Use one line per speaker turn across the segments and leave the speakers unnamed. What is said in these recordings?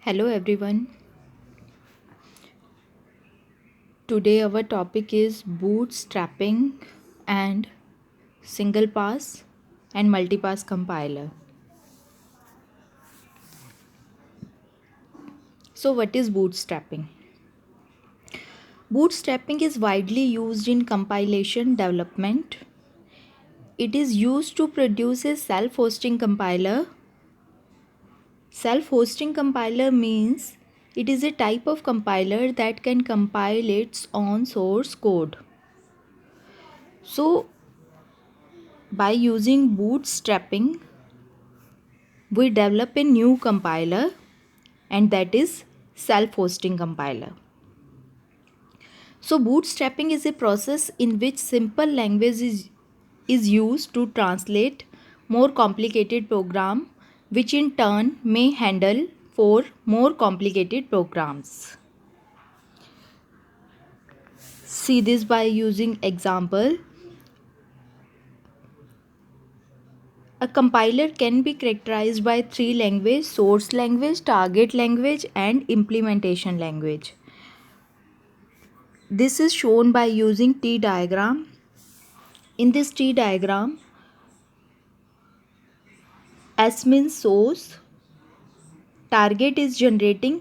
Hello everyone. Today our topic is bootstrapping and single pass and multipass compiler. So what is bootstrapping? Bootstrapping is widely used in compilation development. It is used to produce a self-hosting compiler. Self-hosting compiler means it is a type of compiler that can compile its own source code. So by using bootstrapping, we develop a new compiler, and that is self-hosting compiler. So bootstrapping is a process in which simple language is used to translate more complicated program, which in turn may handle for more complicated programs. See this by using example. A compiler can be characterized by three languages: source language, target language, and implementation language. This is shown by using T diagram. In this T diagram, S means source, target is generating,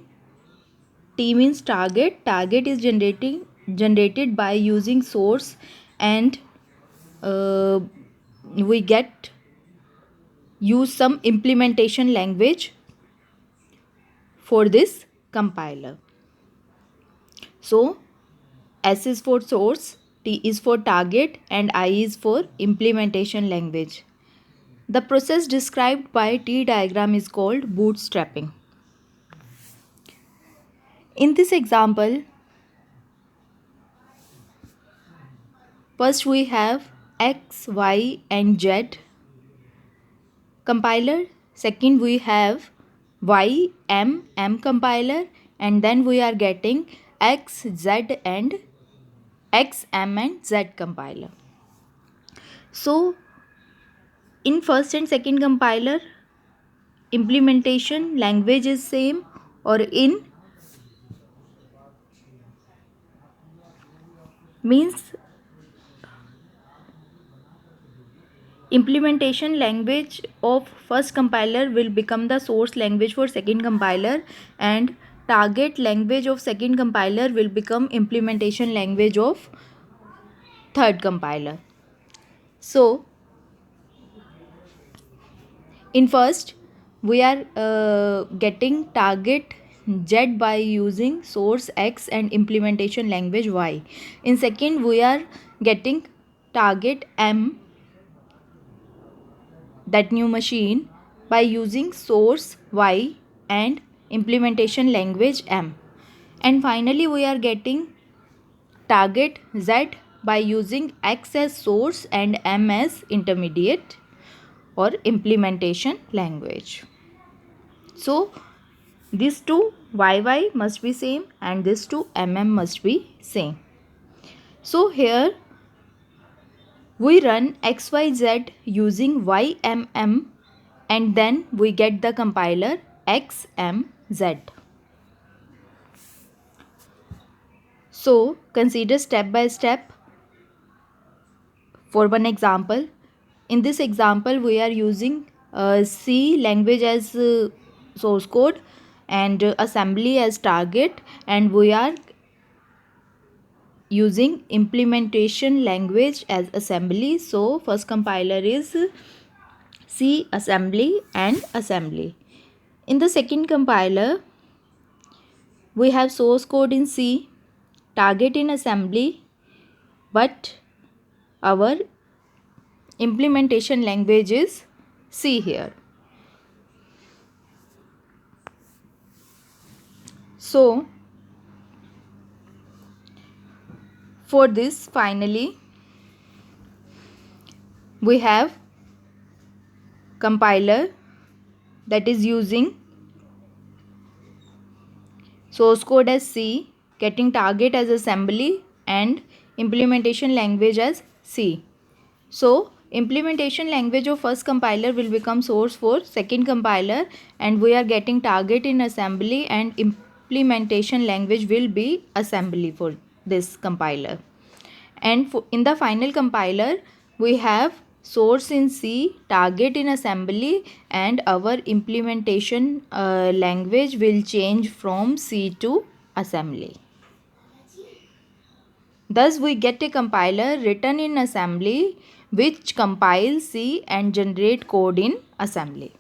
T means target is generated by using source, and we get use some implementation language for this compiler. So S is for source, T is for target, and I is for implementation language. The process described by T diagram is called bootstrapping. In this example, first we have X, Y, and Z compiler. Second we have Y, M compiler, and then we are getting X, Z, and X, M, and Z compiler. So in first and second compiler, implementation language is same, or in means implementation language of first compiler will become the source language for second compiler, and target language of second compiler will become implementation language of third compiler. So in first we are getting target Z by using source X and implementation language Y. In second we are getting target M, that new machine, by using source Y and implementation language M. And finally we are getting target Z by using X as source and M as intermediate or implementation language. So these two YY must be same and this two MM must be same. So here we run XYZ using YMM, and then we get the compiler XMZ. So consider step by step for one example. In this example we are using C language as source code and assembly as target, and we are using implementation language as assembly. So first compiler is C assembly and assembly. In the second compiler we have source code in C, target in assembly, but our implementation language is C here. So for this finally we have compiler that is using source code as C, getting target as assembly and implementation language as C. So Implementation language of first compiler will become source for second compiler, and we are getting target in assembly, and implementation language will be assembly for this compiler. And in the final compiler we have source in C, target in assembly, and our implementation language will change from C to assembly. Thus we get a compiler written in assembly which compiles C and generate code in assembly.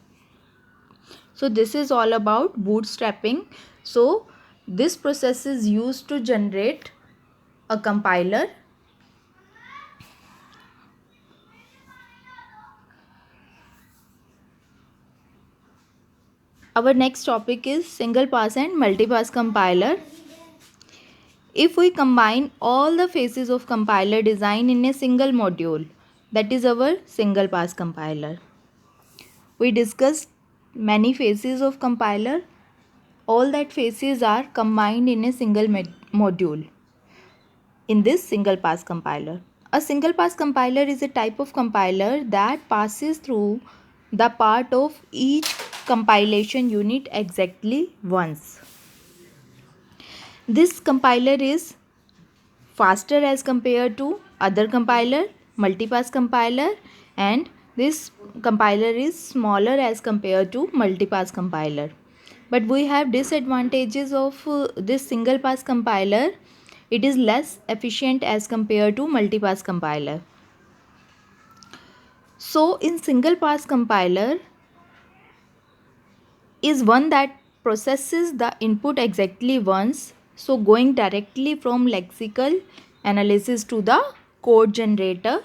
So this is all about bootstrapping. So this process is used to generate a compiler. Our next topic is single pass and multi-pass compiler. If we combine all the phases of compiler design in a single module, that is our single pass compiler. We discussed many phases of compiler. All that phases are combined in a single module in this single pass compiler. A single pass compiler is a type of compiler that passes through the part of each compilation unit exactly once. This compiler is faster as compared to other compiler, multipass compiler, and this compiler is smaller as compared to multipass compiler. But we have disadvantages of this single pass compiler. It is less efficient as compared to multipass compiler. So in single pass compiler is one that processes the input exactly once, so going directly from lexical analysis to the code generator.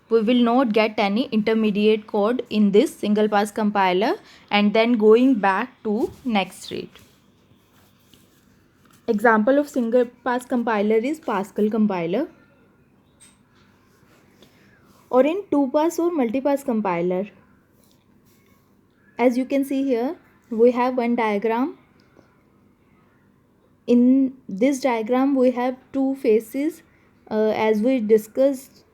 We will not get any intermediate code in this single pass compiler and then going back to next read. Example of single pass compiler is Pascal compiler. Or in two pass or multi-pass compiler, as you can see here, we have one diagram. In this diagram we have two phases, as we discussed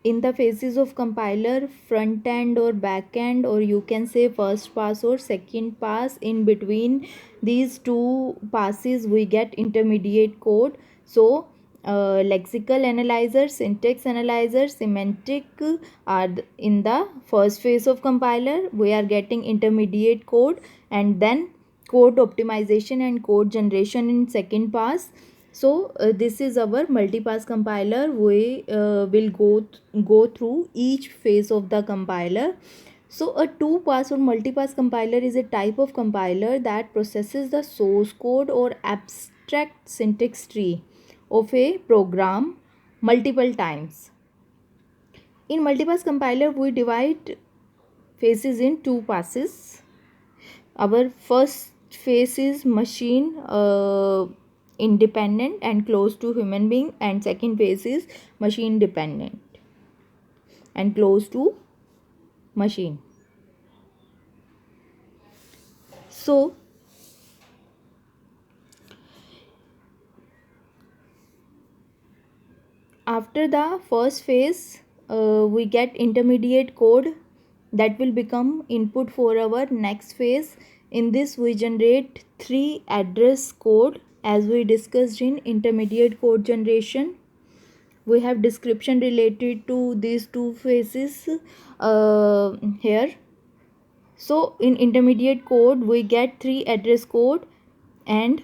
in the phases of compiler, front end or back end, or you can say first pass or second pass. In between these two passes we get intermediate code. So lexical analyzer, syntax analyzer, semantic are in the first phase of compiler. We are getting intermediate code, and then code optimization and code generation in second pass. So this is our multipass compiler. We will go through each phase of the compiler. So a two pass or multipass compiler is a type of compiler that processes the source code or abstract syntax tree of a program multiple times. In multipass compiler we divide phases in two passes. Our first phase is machine independent and close to human being, and second phase is machine dependent and close to machine. So after the first phase we get intermediate code that will become input for our next phase. In this we generate three address code, as we discussed in intermediate code generation. We have description related to these two phases here. So in intermediate code we get three address code, and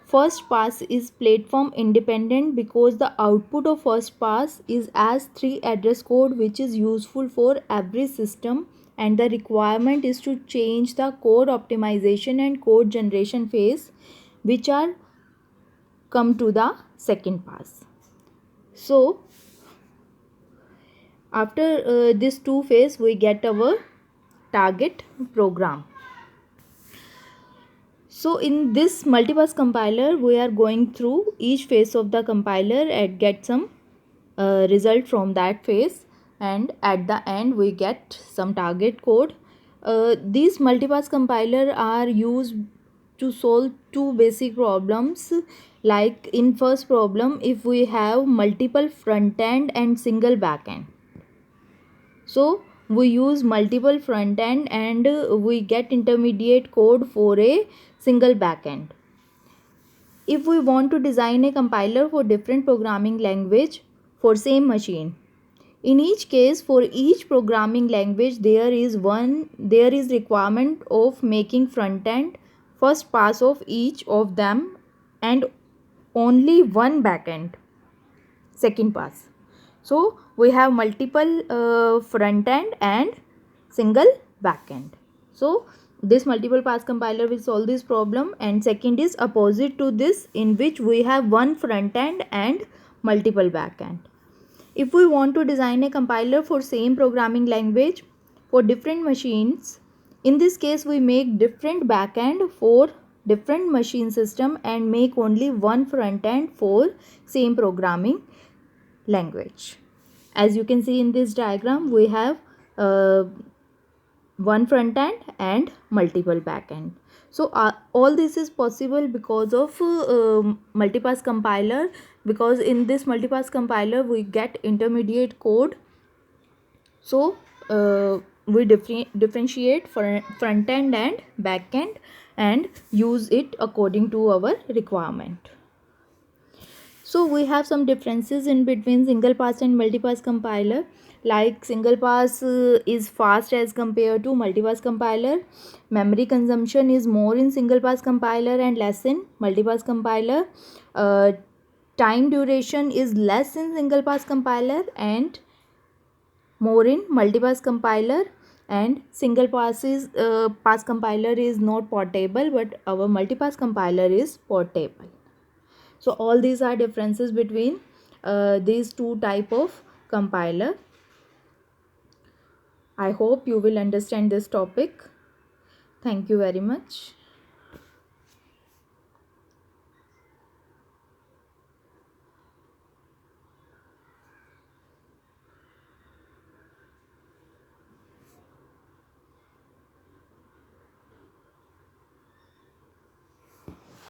first pass is platform independent because the output of first pass is as three address code, which is useful for every system, and the requirement is to change the code optimization and code generation phase, which are come to the second pass. So after this two phase we get our target program. So in this multipass compiler we are going through each phase of the compiler and get some result from that phase, and at the end we get some target code. These multipass compiler are used to solve two basic problems. Like in first problem, if we have multiple front end and single back end, So we use multiple front end and we get intermediate code for a single back end. If we want to design a compiler for different programming language for same machine, in each case for each programming language there is requirement of making front end first pass of each of them and only one backend second pass. So we have multiple front end and single backend. So this multiple pass compiler will solve this problem, and second is opposite to this, in which we have one front end and multiple backend. If we want to design a compiler for same programming language for different machines, in this case we make different backend for different machine system and make only one front end for same programming language. As you can see in this diagram, we have one front end and multiple back end. So all this is possible because of multipass compiler, because in this multipass compiler we get intermediate code. So we differentiate front end and back end and use it according to our requirement. So we have some differences in between single pass and multipass compiler. Like single pass is fast as compared to multipass compiler. Memory consumption is more in single pass compiler and less in multipass compiler. Time duration is less in single pass compiler and more in multipass compiler. And single pass compiler is not portable, but our multipass compiler is portable. So all these are differences between these two type of compiler. I hope you will understand this topic. Thank you very much.